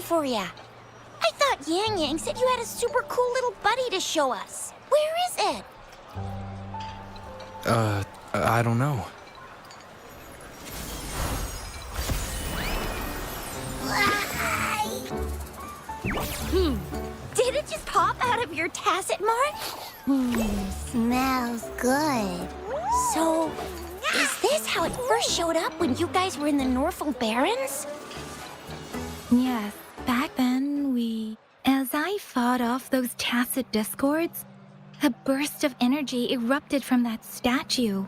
for ya. I thought Yang Yang said you had a super cool little buddy to show us. Where is it? I don't know. Did it just pop out of your tacit mark? Smells good. So, is this how it first showed up when you guys were in the Norfol Barrens? Yes, back then as I fought off those tacit discords, a burst of energy erupted from that statue.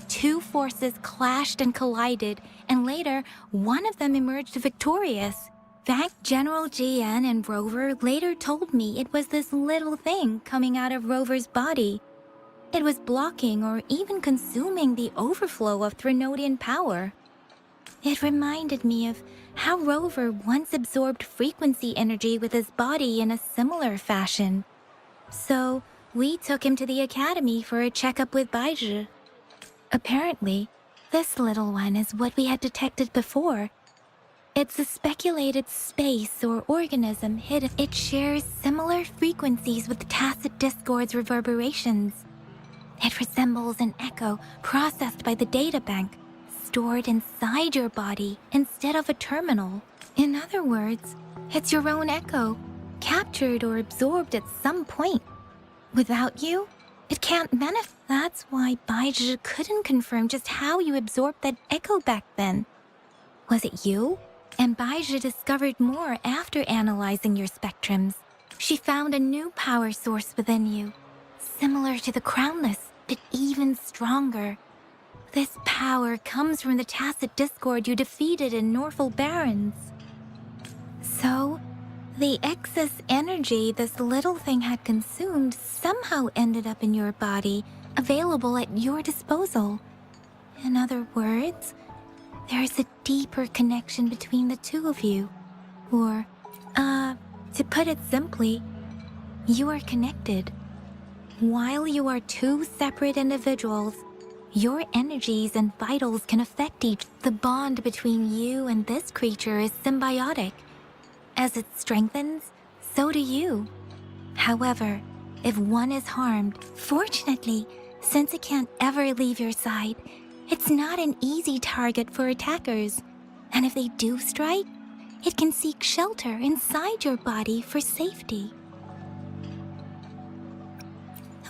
Two forces clashed and collided, and later, one of them emerged victorious. Fact, General GN and Rover later told me it was this little thing coming out of Rover's body. It was blocking or even consuming the overflow of Threnodian power. It reminded me of how Rover once absorbed frequency energy with his body in a similar fashion. So, we took him to the academy for a checkup with Baizhi. Apparently, this little one is what we had detected before. It's a speculated space or organism hidden. It shares similar frequencies with tacit discord's reverberations. It resembles an echo processed by the data bank, stored inside your body instead of a terminal. In other words, it's your own echo, captured or absorbed at some point. Without you, it can't manifest. That's why Baizhi couldn't confirm just how you absorbed that echo back then. Was it you? And Baizhi discovered more after analyzing your spectrums. She found a new power source within you, similar to the Crownless, but even stronger. This power comes from the tacit discord you defeated in Norfol Barrens. So, the excess energy this little thing had consumed somehow ended up in your body, available at your disposal. In other words, there is a deeper connection between the two of you. Or, to put it simply, you are connected. While you are two separate individuals, your energies and vitals can affect each. The bond between you and this creature is symbiotic. As it strengthens, so do you. However, if one is harmed, fortunately, since it can't ever leave your side, it's not an easy target for attackers. And if they do strike, it can seek shelter inside your body for safety.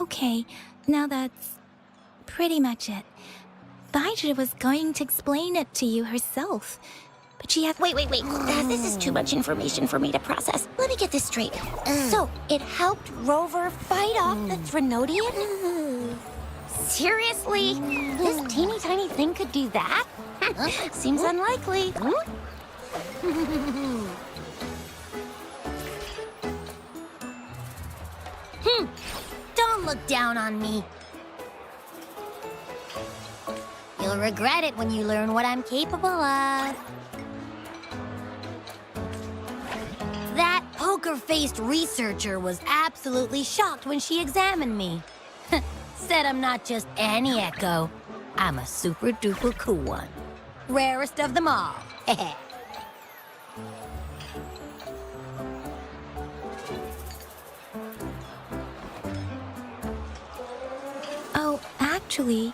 Okay, now that's pretty much it. Baizhi was going to explain it to you herself, but she had— Wait. This is too much information for me to process. Let me get this straight. So, it helped Rover fight off the Threnodian? Seriously? This teeny tiny thing could do that? Seems unlikely. Don't look down on me. You'll regret it when you learn what I'm capable of. That poker-faced researcher was absolutely shocked when she examined me. Said I'm not just any echo. I'm a super-duper cool one. Rarest of them all. Oh, actually,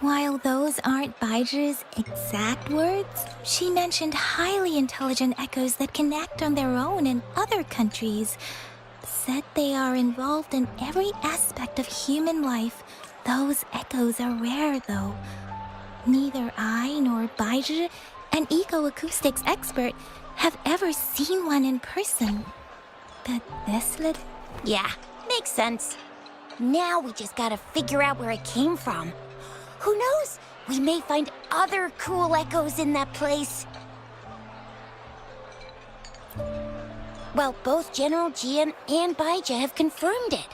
while those aren't Baizhi's exact words, she mentioned highly intelligent echoes that can act on their own in other countries. Said they are involved in every aspect of human life. Those echoes are rare, though. Neither I nor Baizhi, an eco-acoustics expert, have ever seen one in person. But this little— Yeah, makes sense. Now we just gotta figure out where it came from. Who knows? We may find other cool echoes in that place. Well, both General Jian and Baizhi have confirmed it.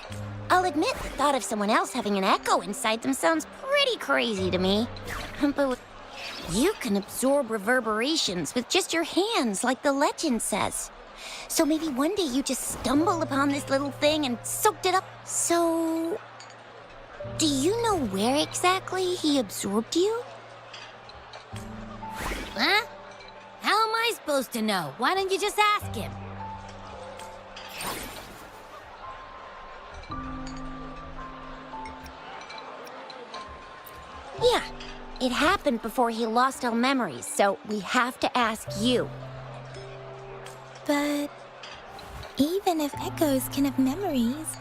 I'll admit the thought of someone else having an echo inside them sounds pretty crazy to me. But you can absorb reverberations with just your hands, like the legend says. So maybe one day you just stumbled upon this little thing and soaked it up. So, do you know where exactly he absorbed you? Huh? How am I I supposed to know? Why don't you just ask him? Yeah, it happened before he lost all memories, so we have to ask you. But even if echoes can have memories,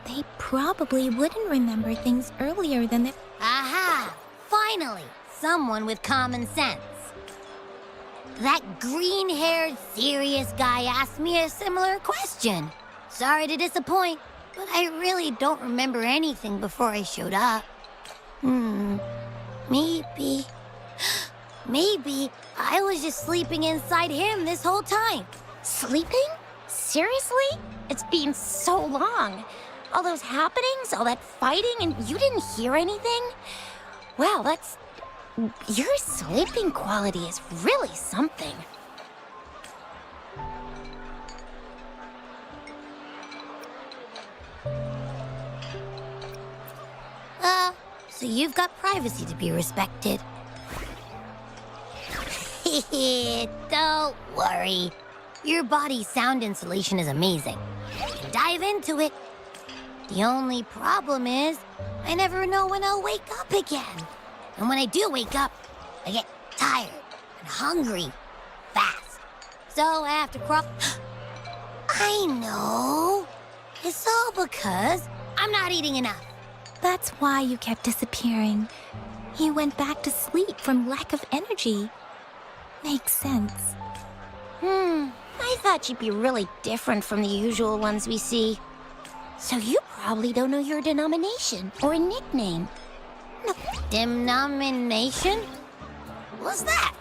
they probably wouldn't remember things earlier than the... Aha! Finally, someone with common sense. That green-haired, serious guy asked me a similar question. Sorry to disappoint, but I really don't remember anything before I showed up. Maybe... Maybe I was just sleeping inside him this whole time. Sleeping? Seriously? It's been so long. All those happenings, all that fighting, and you didn't hear anything? Wow, that's... Your sleeping quality is really something. So you've got privacy to be respected. Don't worry. Your body's sound insulation is amazing. You can dive into it. The only problem is, I never know when I'll wake up again. And when I do wake up, I get tired and hungry fast. So I have to crawl. I know. It's all because I'm not eating enough. That's why you kept disappearing. You went back to sleep from lack of energy. Makes sense. I thought you'd be really different from the usual ones we see. So you probably don't know your denomination or a nickname. No. Denomination? What's that?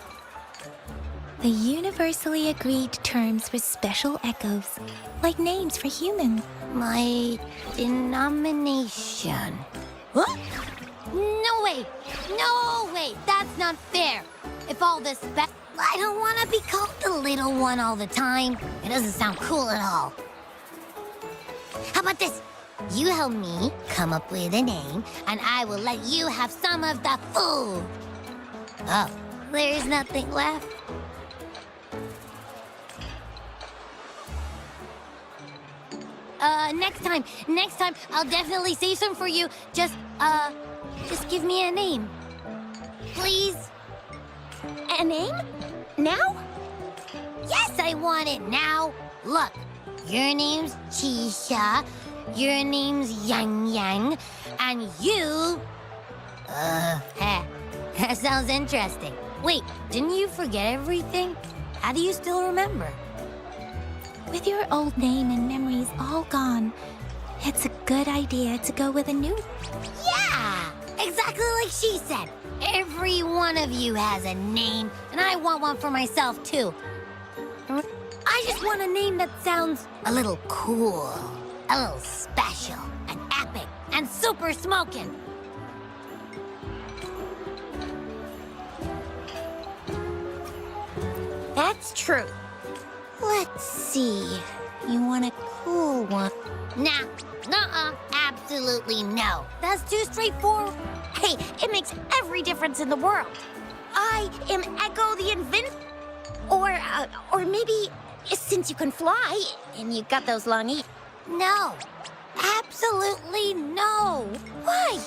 The universally agreed terms for special echoes, like names for humans. My denomination. What? No way! No way! That's not fair! If all this I don't want to be called the little one all the time. It doesn't sound cool at all. How about this? You help me come up with a name, and I will let you have some of the food. Oh, there's nothing left. Next time, I'll definitely say some for you. Just give me a name. Please? A name? Now? Yes, I want it now. Look, your name's Chisha, your name's Yang Yang, and you... that sounds interesting. Wait, didn't you forget everything? How do you still remember? With your old name and memories all gone, it's a good idea to go with a new... Yeah, exactly like she said. Every one of you has a name, and I want one for myself, too. I just want a name that sounds a little cool, a little special, and epic, and super smoking. That's true. Let's see. You want a cool one? Nah, nuh-uh, absolutely no. That's too straightforward. Hey, it makes every difference in the world. I am Echo the Or maybe, since you can fly, and you got those long ears. No, absolutely no. Why?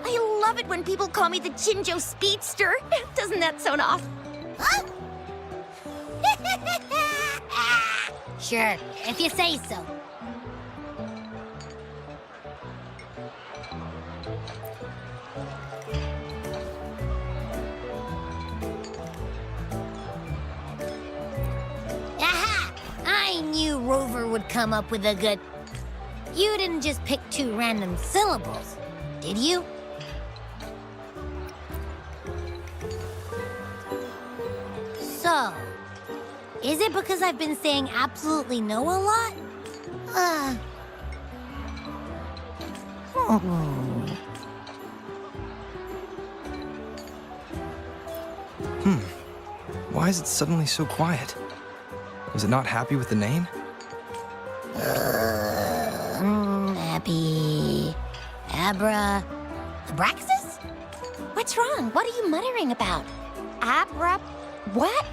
I love it when people call me the Jinjo Speedster. Doesn't that sound awesome? Huh? Sure, if you say so. Aha! I knew Rover would come up with a good... You didn't just pick two random syllables, did you? So... Is it because I've been saying absolutely no a lot? Why is it suddenly so quiet? Was it not happy with the name? Happy... Abraxas? What's wrong? What are you muttering about? Abra... What?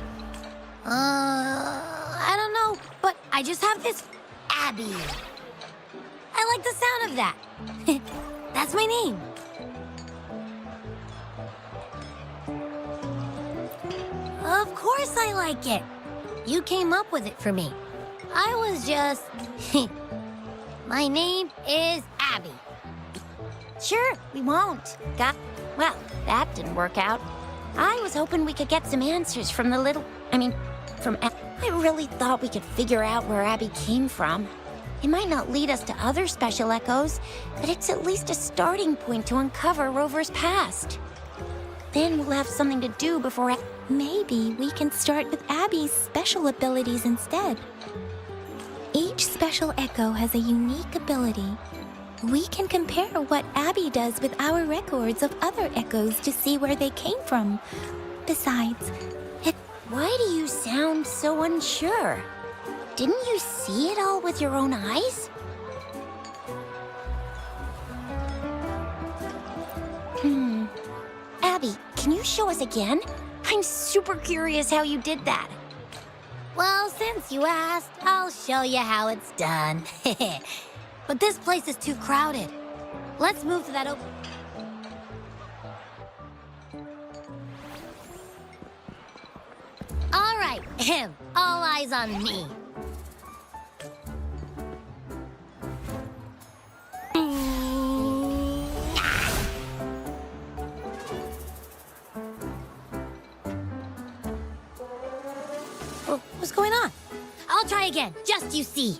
I don't know, but I just have this Abby. I like the sound of that. That's my name. Of course I like it. You came up with it for me. I was just... My name is Abby. Sure, we won't. Well, that didn't work out. I was hoping we could get some answers from I really thought we could figure out where Abby came from. It might not lead us to other special echoes, but it's at least a starting point to uncover Rover's past. Then we'll have something to do before... Maybe we can start with Abby's special abilities instead. Each special echo has a unique ability. We can compare what Abby does with our records of other echoes to see where they came from. Besides, Why do you sound so unsure? Didn't you see it all with your own eyes? Abby, can you show us again? I'm super curious how you did that. Well, since you asked, I'll show you how it's done. But this place is too crowded. Let's move to that open... All right, all eyes on me. Oh, what's going on? I'll try again, just you see.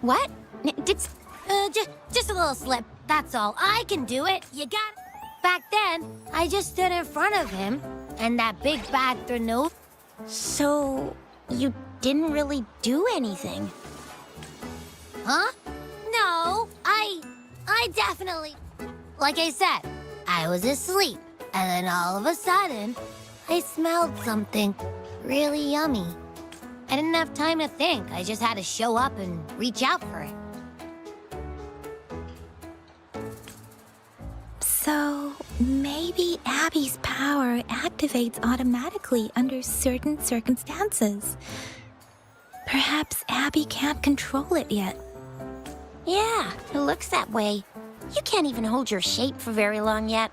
What? Just a little slip, that's all. I can do it, you got it. Back then, I just stood in front of him, and that big bad Thrano. So, you didn't really do anything? Huh? No, I definitely... Like I said, I was asleep, and then all of a sudden, I smelled something really yummy. I didn't have time to think. I just had to show up and reach out for it. So maybe Abby's power activates automatically under certain circumstances. Perhaps Abby can't control it yet. Yeah, it looks that way. You can't even hold your shape for very long yet.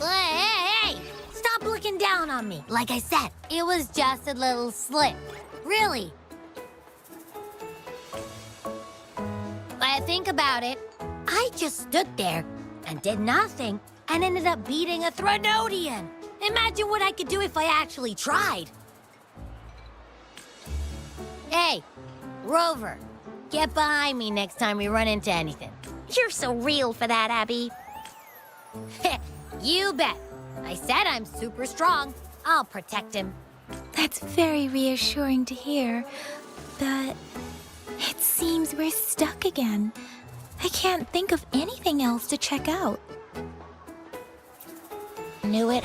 Hey! Stop looking down on me. Like I said, it was just a little slip. Really. When I think about it, I just stood there and did nothing and ended up beating a Thranodian. Imagine what I could do if I actually tried. Hey, Rover, get behind me next time we run into anything. You're so real for that, Abby. You bet. I said I'm super strong. I'll protect him. That's very reassuring to hear, but it seems we're stuck again. I can't think of anything else to check out. Knew it.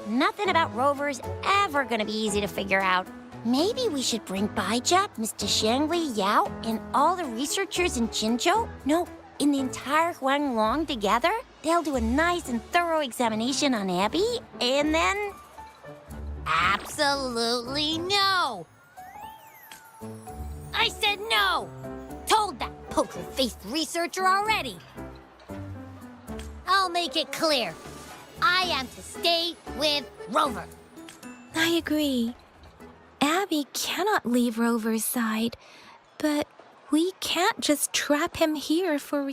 Nothing about Rover is ever gonna be easy to figure out. Maybe we should bring Baija, Mr. Shangli, Yao, and all the researchers in Jinzhou? No, in the entire Huanglong together? They'll do a nice and thorough examination on Abby, and then... Absolutely no! I said no! Told that poker-faced researcher already. I'll make it clear. I am to stay with Rover. I agree. Abby cannot leave Rover's side, but we can't just trap him here for...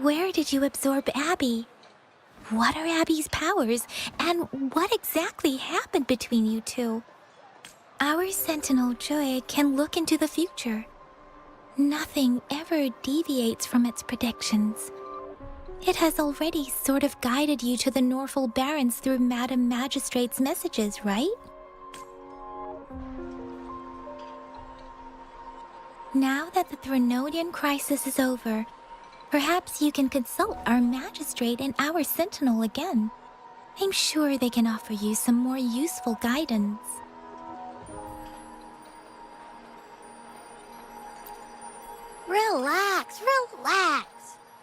Where did you absorb Abby? What are Abby's powers, and what exactly happened between you two? Our Sentinel Joy can look into the future. Nothing ever deviates from its predictions. It has already sort of guided you to the Norfol Barrens through Madam Magistrate's messages, right? Now that the Thranodian crisis is over, Perhaps you can consult our magistrate and our sentinel again. I'm sure they can offer you some more useful guidance. Relax, relax.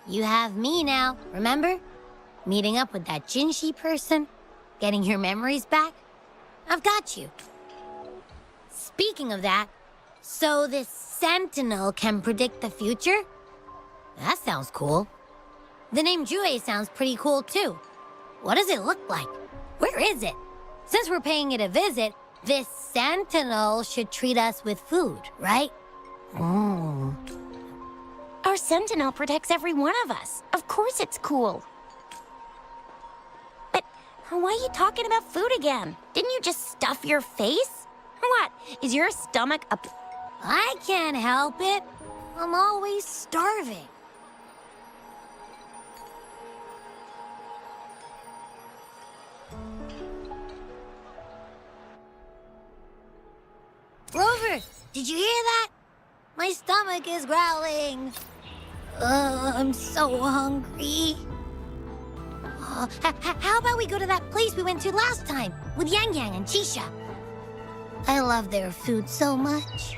You have me now, remember? Meeting up with that Jinshi person, getting your memories back. I've got you. Speaking of that, so this sentinel can predict the future? That sounds cool. The name Jue sounds pretty cool too. What does it look like? Where is it? Since we're paying it a visit, this sentinel should treat us with food, right? Our sentinel protects every one of us. Of course it's cool. But why are you talking about food again? Didn't you just stuff your face? What? Is your stomach up? I can't help it. I'm always starving. Rover, did you hear that? My stomach is growling. I'm so hungry. How about we go to that place we went to last time with Yang Yang and Chisha? I love their food so much.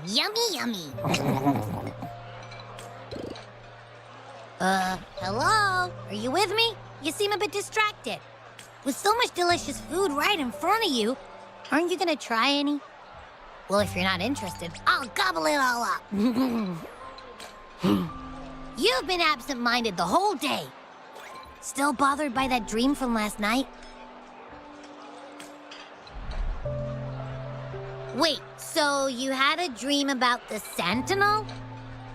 Yummy, yummy. Hello? Are you with me? You seem a bit distracted. With so much delicious food right in front of you, aren't you gonna try any? Well, if you're not interested, I'll gobble it all up. You've been absent-minded the whole day. Still bothered by that dream from last night? Wait, so you had a dream about the Sentinel?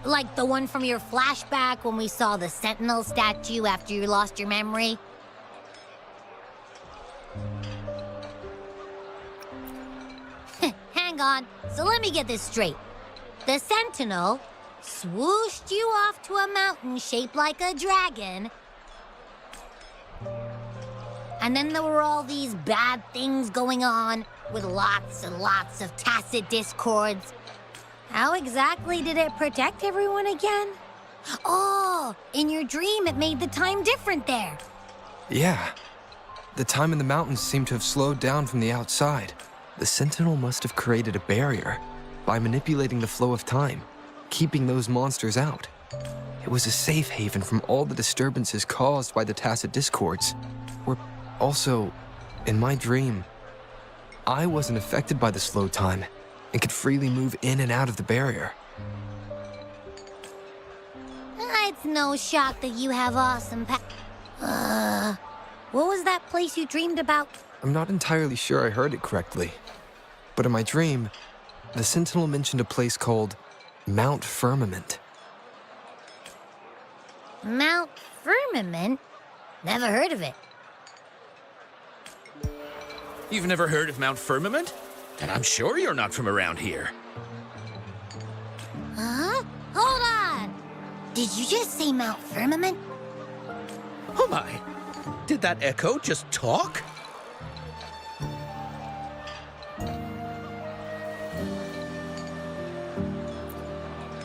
Like the one from your flashback when we saw the Sentinel statue after you lost your memory? Hang on, so let me get this straight. The Sentinel swooshed you off to a mountain shaped like a dragon, and then there were all these bad things going on with lots and lots of tacit discords. How exactly did it protect everyone again? Oh, in your dream it made the time different there. Yeah. The time in the mountains seemed to have slowed down from the outside. The Sentinel must have created a barrier by manipulating the flow of time, keeping those monsters out. It was a safe haven from all the disturbances caused by the tacit discords. Also, in my dream, I wasn't affected by the slow time and could freely move in and out of the barrier. It's no shock that you have awesome what was that place you dreamed about? I'm not entirely sure I heard it correctly, but in my dream, the Sentinel mentioned a place called Mount Firmament. Mount Firmament? Never heard of it. You've never heard of Mount Firmament? Then I'm sure you're not from around here. Huh? Hold on! Did you just say Mount Firmament? Oh my! Did that echo just talk?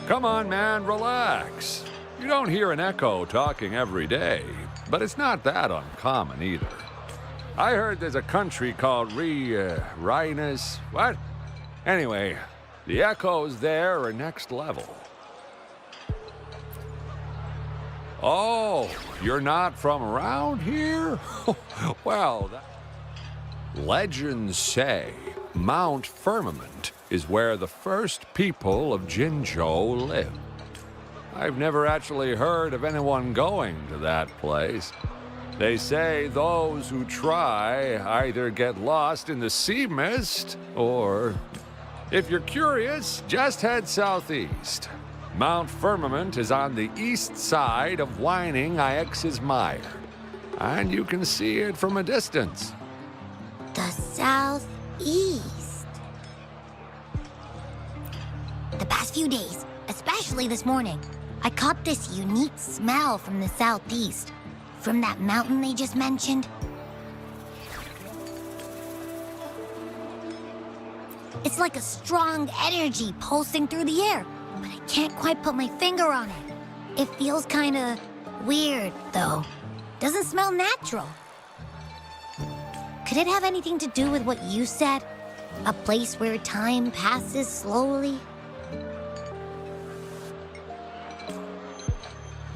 Come on, man, relax. You don't hear an echo talking every day, but it's not that uncommon either. I heard there's a country called Rhinus. What? Anyway, the echoes there are next level. Oh, you're not from around here? Well, legends say Mount Firmament is where the first people of Jinzhou lived. I've never actually heard of anyone going to that place. They say those who try either get lost in the sea mist, or if you're curious, just head southeast. Mount Firmament is on the east side of Whining Ix's Mire, and you can see it from a distance. The southeast. The past few days, especially this morning, I caught this unique smell from the southeast. From that mountain they just mentioned. It's like a strong energy pulsing through the air, but I can't quite put my finger on it. It feels kinda weird, though. Doesn't smell natural. Could it have anything to do with what you said? A place where time passes slowly?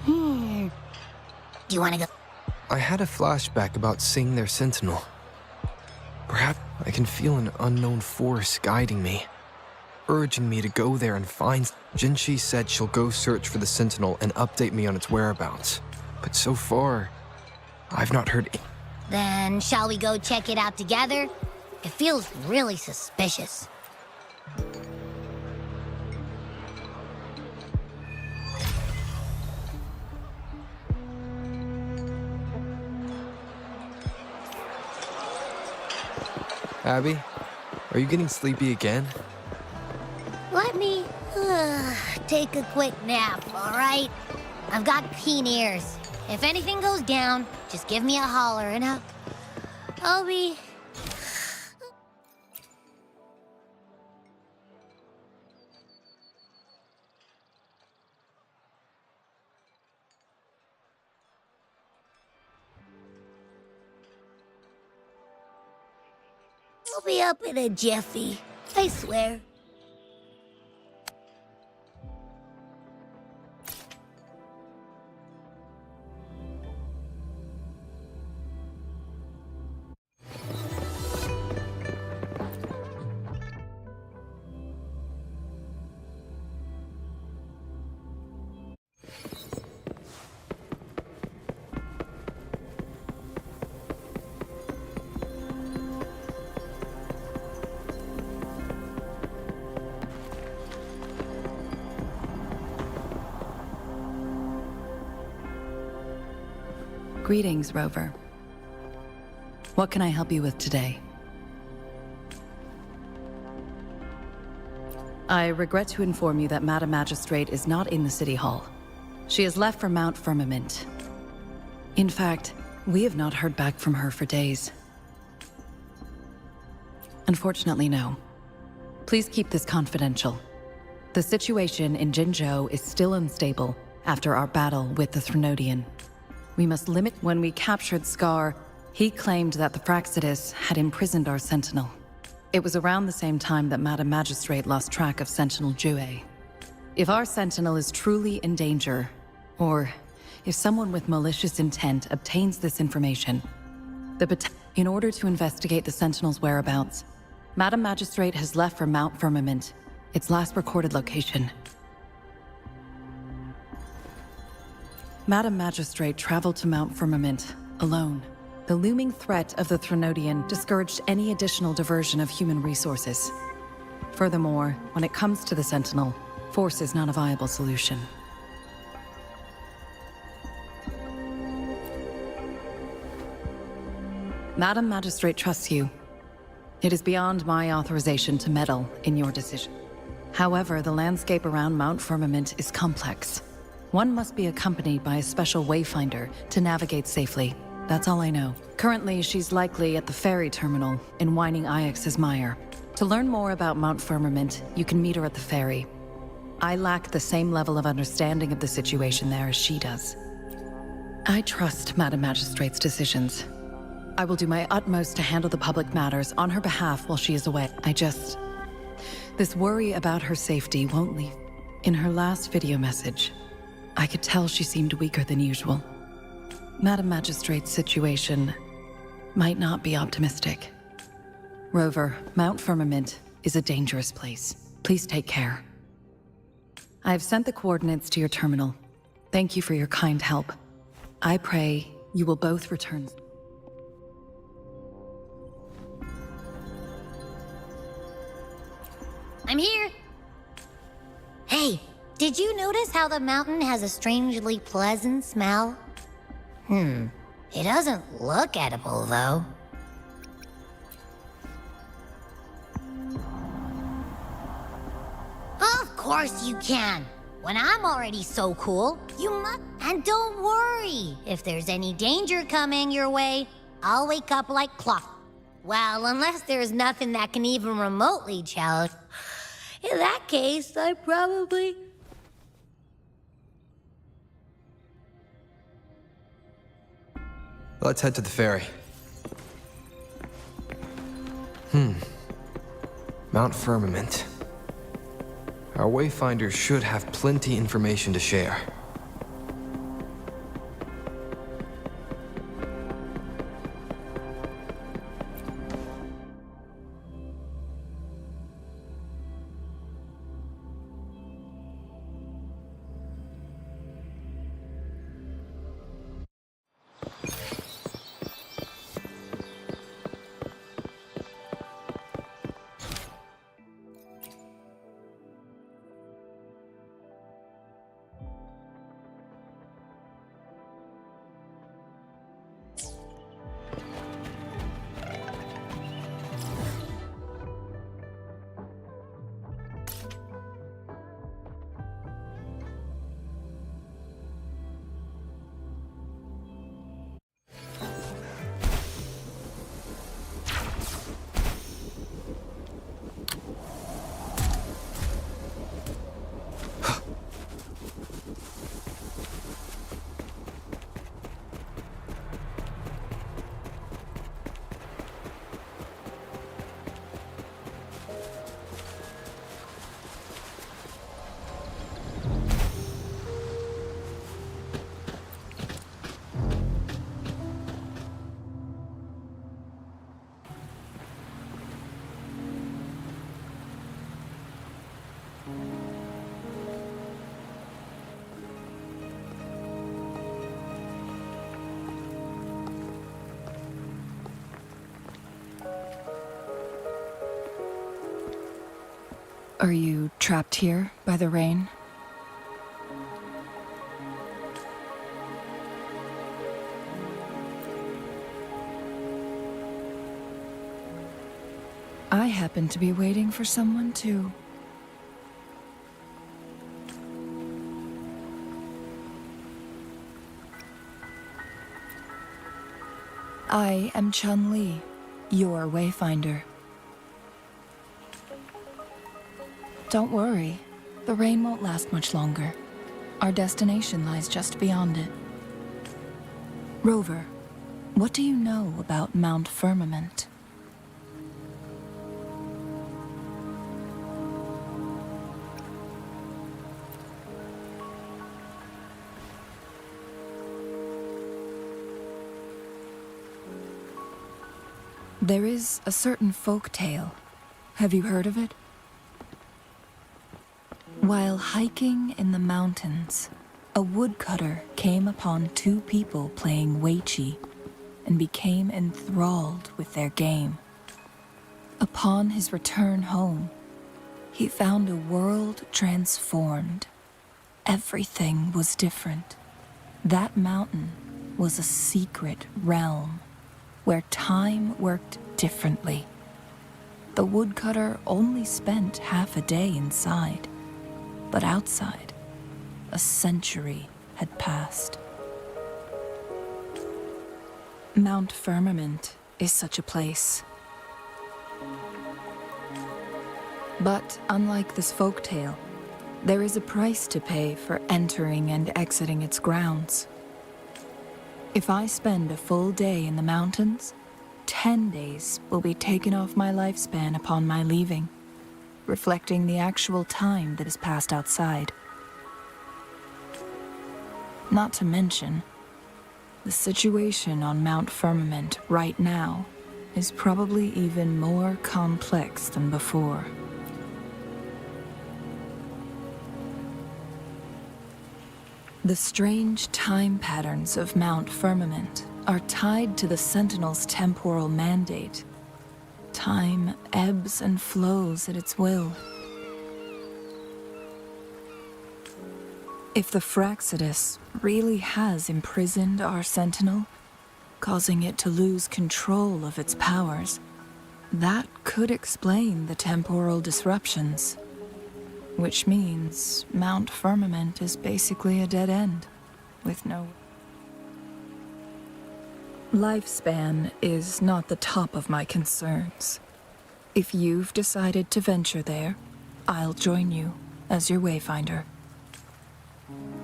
Do you want to go? I had a flashback about seeing their sentinel. Perhaps I can feel an unknown force guiding me, urging me to go there and find. Jinshi said she'll go search for the sentinel and update me on its whereabouts. But so far, I've not heard. Then shall we go check it out together? It feels really suspicious. Abby, are you getting sleepy again? Let me take a quick nap, all right? I've got keen ears. If anything goes down, just give me a holler and I'll be... I'll be up in a jiffy, I swear. Greetings, Rover. What can I help you with today? I regret to inform you that Madam Magistrate is not in the City Hall. She has left for Mount Firmament. In fact, we have not heard back from her for days. Unfortunately, no. Please keep this confidential. The situation in Jinzhou is still unstable after our battle with the Threnodian. We must limit. When we captured Scar, he claimed that the Fraxidus had imprisoned our Sentinel. It was around the same time that Madam Magistrate lost track of Sentinel Jue. If our Sentinel is truly in danger, or if someone with malicious intent obtains this information, in order to investigate the Sentinel's whereabouts, Madam Magistrate has left for Mount Firmament, its last recorded location. Madam Magistrate traveled to Mount Firmament alone. The looming threat of the Threnodian discouraged any additional diversion of human resources. Furthermore, when it comes to the Sentinel, force is not a viable solution. Madam Magistrate trusts you. It is beyond my authorization to meddle in your decision. However, the landscape around Mount Firmament is complex. One must be accompanied by a special wayfinder to navigate safely. That's all I know. Currently, she's likely at the ferry terminal in Whining Ix's Mire. To learn more about Mount Firmament, you can meet her at the ferry. I lack the same level of understanding of the situation there as she does. I trust Madam Magistrate's decisions. I will do my utmost to handle the public matters on her behalf while she is away. This worry about her safety won't leave. In her last video message, I could tell she seemed weaker than usual. Madam Magistrate's situation might not be optimistic. Rover, Mount Firmament is a dangerous place. Please take care. I've sent the coordinates to your terminal. Thank you for your kind help. I pray you will both return. I'm here. Hey, did you notice how the mountain has a strangely pleasant smell? It doesn't look edible, though. Of course you can. When I'm already so cool, you must. And don't worry, if there's any danger coming your way, I'll wake up like clock. Well, unless there's nothing that can even remotely challenge. In that case, I probably... Let's head to the ferry. Mount Firmament. Our wayfinders should have plenty information to share. Are you trapped here by the rain? I happen to be waiting for someone too. I am Chun-Li, your wayfinder. Don't worry, the rain won't last much longer. Our destination lies just beyond it. Rover, what do you know about Mount Firmament? There is a certain folk tale. Have you heard of it? While hiking in the mountains, a woodcutter came upon two people playing weiqi and became enthralled with their game. Upon his return home, he found a world transformed. Everything was different. That mountain was a secret realm where time worked differently. The woodcutter only spent half a day inside, but outside, a century had passed. Mount Firmament is such a place. But unlike this folktale, there is a price to pay for entering and exiting its grounds. If I spend a full day in the mountains, 10 days will be taken off my lifespan upon my leaving, reflecting the actual time that is passed outside. Not to mention, the situation on Mount Firmament right now is probably even more complex than before. The strange time patterns of Mount Firmament are tied to the Sentinel's temporal mandate. Time ebbs and flows at its will. If the Fraxidus really has imprisoned our Sentinel, causing it to lose control of its powers, that could explain the temporal disruptions. Which means Mount Firmament is basically a dead end, with no... Lifespan is not the top of my concerns. If you've decided to venture there, I'll join you as your wayfinder.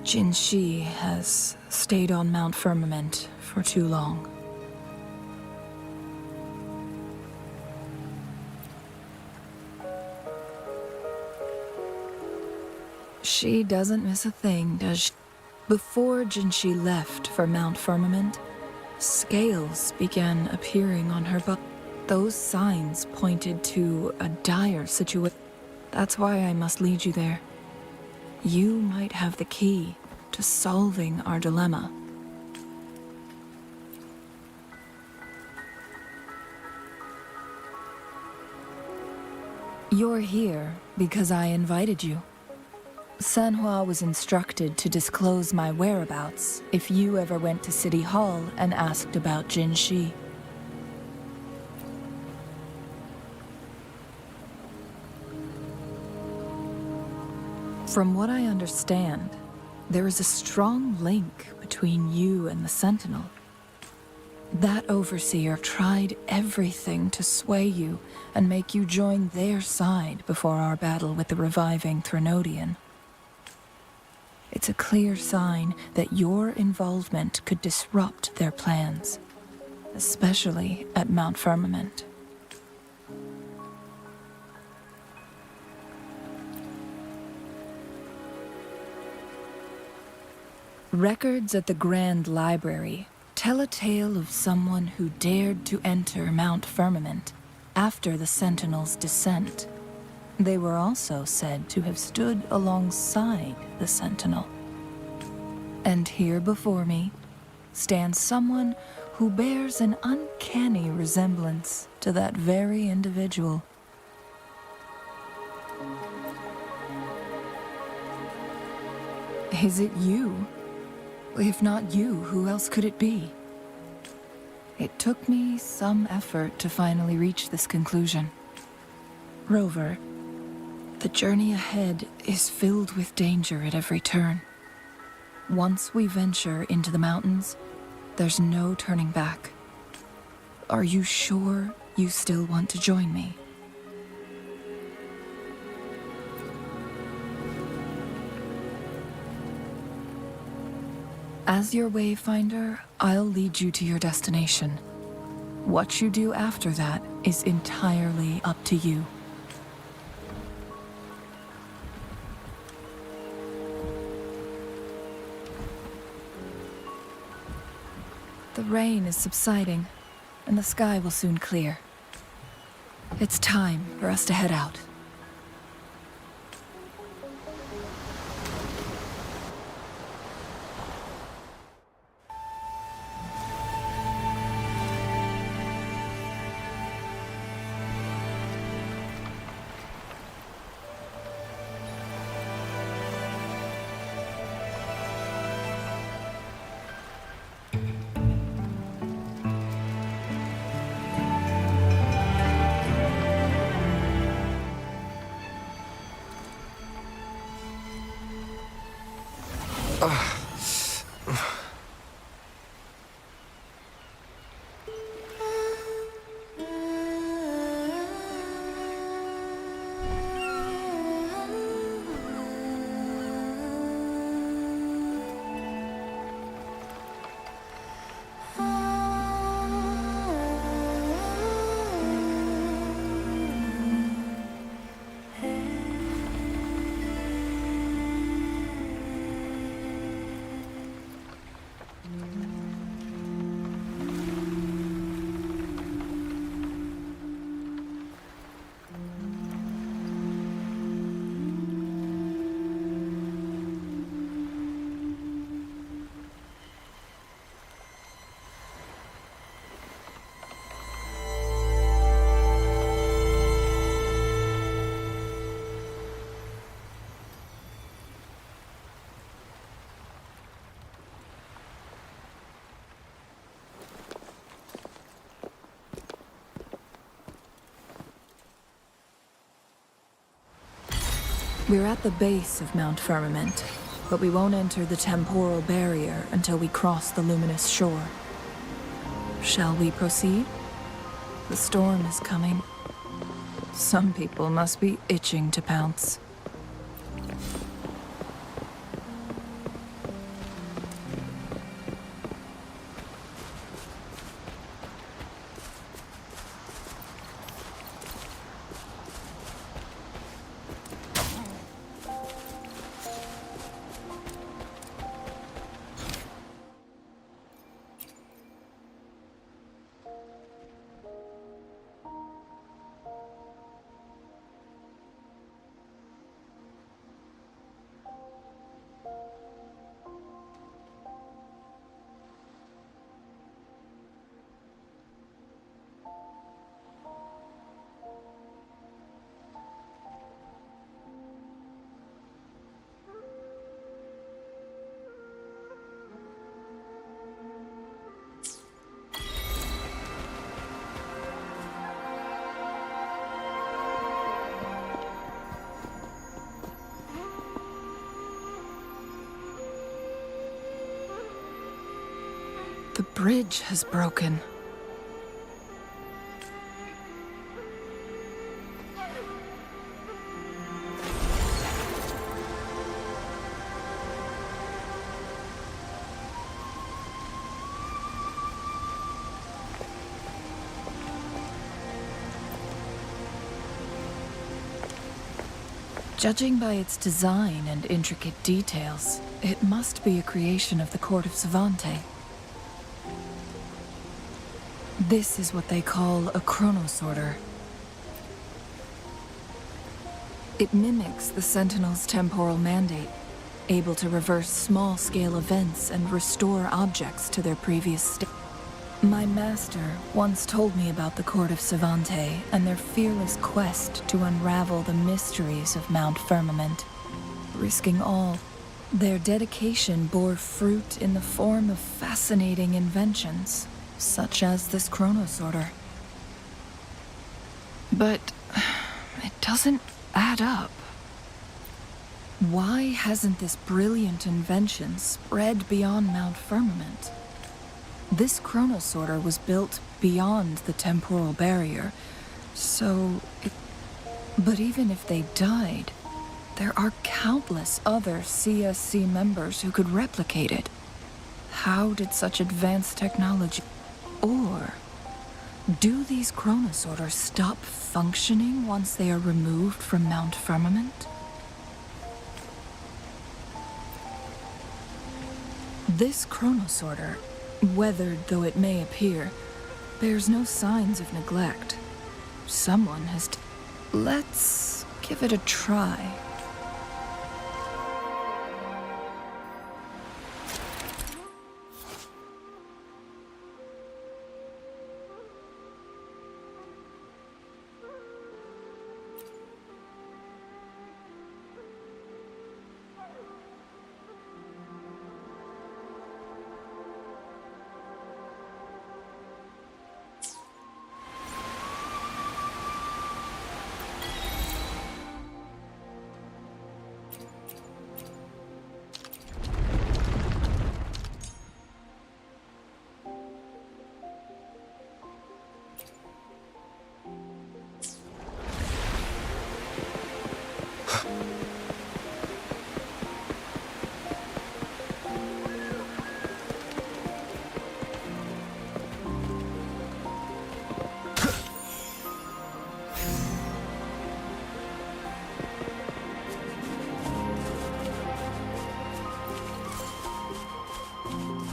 Jinshi has stayed on Mount Firmament for too long. She doesn't miss a thing, does she? Before Jinshi left for Mount Firmament, scales began appearing on her butt. Those signs pointed to a dire situation. That's why I must lead you there. You might have the key to solving our dilemma. You're here because I invited you. Sanhua was instructed to disclose my whereabouts if you ever went to City Hall and asked about Jinshi. From what I understand, there is a strong link between you and the Sentinel. That overseer tried everything to sway you and make you join their side before our battle with the reviving Threnodian. It's a clear sign that your involvement could disrupt their plans, especially at Mount Firmament. Records at the Grand Library tell a tale of someone who dared to enter Mount Firmament after the Sentinel's descent. They were also said to have stood alongside the Sentinel. And here before me stands someone who bears an uncanny resemblance to that very individual. Is it you? If not you, who else could it be? It took me some effort to finally reach this conclusion. Rover, the journey ahead is filled with danger at every turn. Once we venture into the mountains, there's no turning back. Are you sure you still want to join me? As your wayfinder, I'll lead you to your destination. What you do after that is entirely up to you. The rain is subsiding, and the sky will soon clear. It's time for us to head out. We're at the base of Mount Firmament, but we won't enter the temporal barrier until we cross the luminous shore. Shall we proceed? The storm is coming. Some people must be itching to pounce. The bridge has broken. Judging by its design and intricate details, it must be a creation of the court of Savante. This is what they call a chronosorter. It mimics the Sentinel's temporal mandate, able to reverse small-scale events and restore objects to their previous state. My master once told me about the court of Savante and their fearless quest to unravel the mysteries of Mount Firmament. Risking all, their dedication bore fruit in the form of fascinating inventions, such as this chronosorter. But it doesn't add up. Why hasn't this brilliant invention spread beyond Mount Firmament? This chronosorter was built beyond the temporal barrier, so But even if they died, there are countless other CSC members who could replicate it. How did such advanced technology... Or do these chronosorters stop functioning once they are removed from Mount Firmament? This chronosorter, weathered though it may appear, bears no signs of neglect. Someone has... Let's give it a try.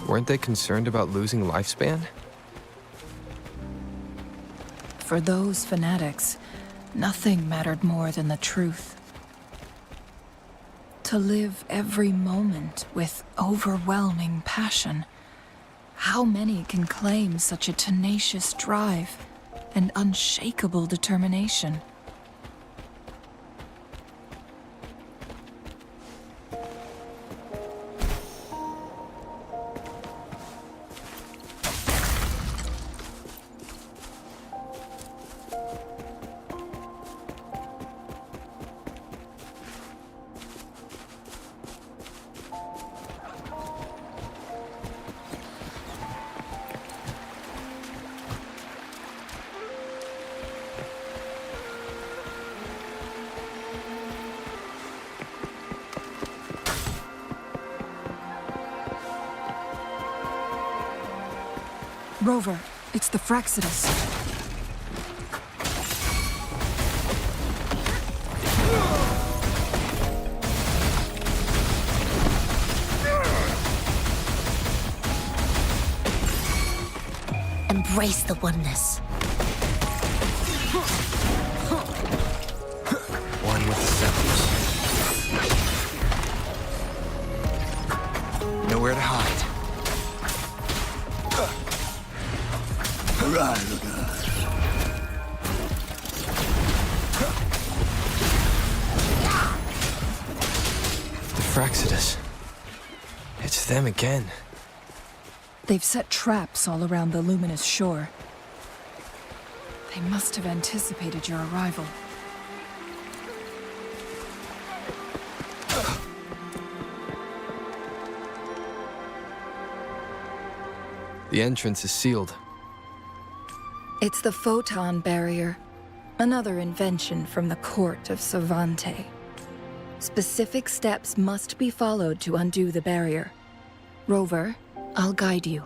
Weren't they concerned about losing lifespan? For those fanatics, nothing mattered more than the truth. To live every moment with overwhelming passion. How many can claim such a tenacious drive and unshakable determination? Rover, it's the Fraxidus. Embrace the oneness. One with the sounds. Nowhere to hide. The Fraxidus. It's them again. They've set traps all around the luminous shore. They must have anticipated your arrival. The entrance is sealed. It's the photon barrier, another invention from the court of Savante. Specific steps must be followed to undo the barrier. Rover, I'll guide you.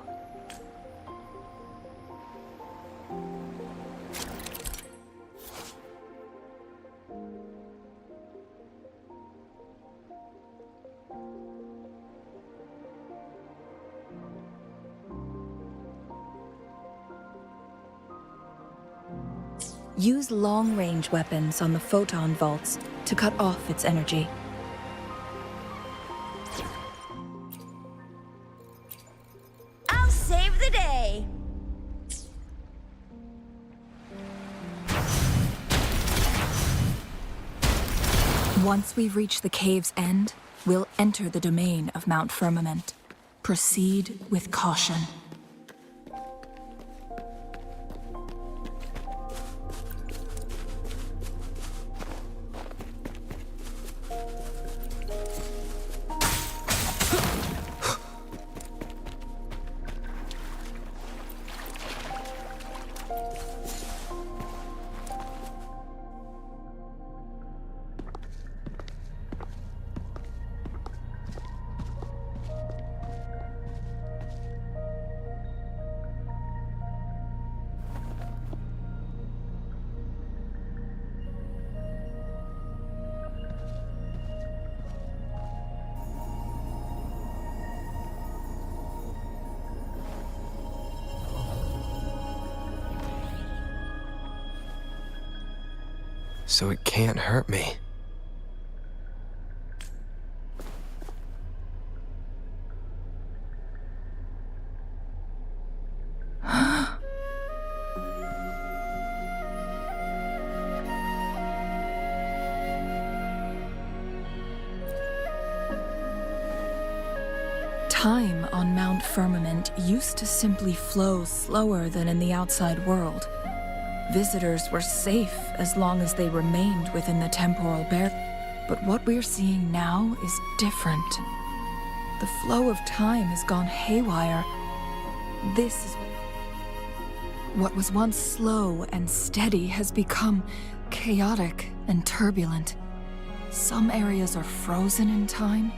Use long-range weapons on the photon vaults to cut off its energy. I'll save the day. Once we've reached the cave's end, we'll enter the domain of Mount Firmament. Proceed with caution. So it can't hurt me. Time on Mount Firmament used to simply flow slower than in the outside world. Visitors were safe as long as they remained within the temporal barrier. But what we're seeing now is different. The flow of time has gone haywire. This is what was once slow and steady has become chaotic and turbulent. Some areas are frozen in time.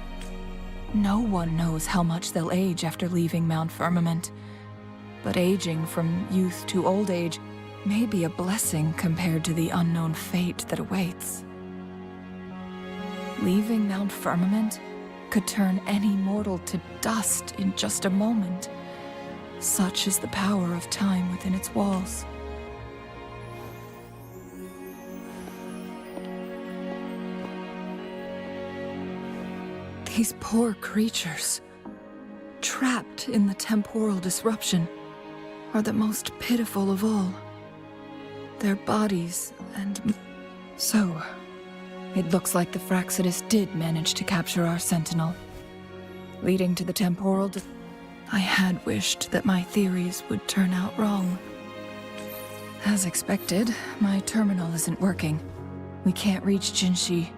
No one knows how much they'll age after leaving Mount Firmament. But aging from youth to old age may be a blessing compared to the unknown fate that awaits. Leaving Mount Firmament could turn any mortal to dust in just a moment. Such is the power of time within its walls. These poor creatures, trapped in the temporal disruption, are the most pitiful of all. Their bodies and... So, it looks like the Fraxidus did manage to capture our sentinel, leading to the temporal I had wished that my theories would turn out wrong. As expected, my terminal isn't working. We can't reach Jinshi.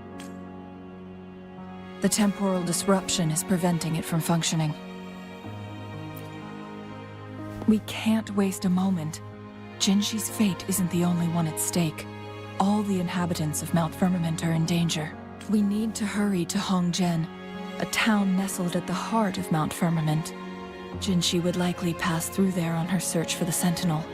The temporal disruption is preventing it from functioning. We can't waste a moment. Jinshi's fate isn't the only one at stake. All the inhabitants of Mount Firmament are in danger. We need to hurry to Hongjian, a town nestled at the heart of Mount Firmament. Jinshi would likely pass through there on her search for the Sentinel.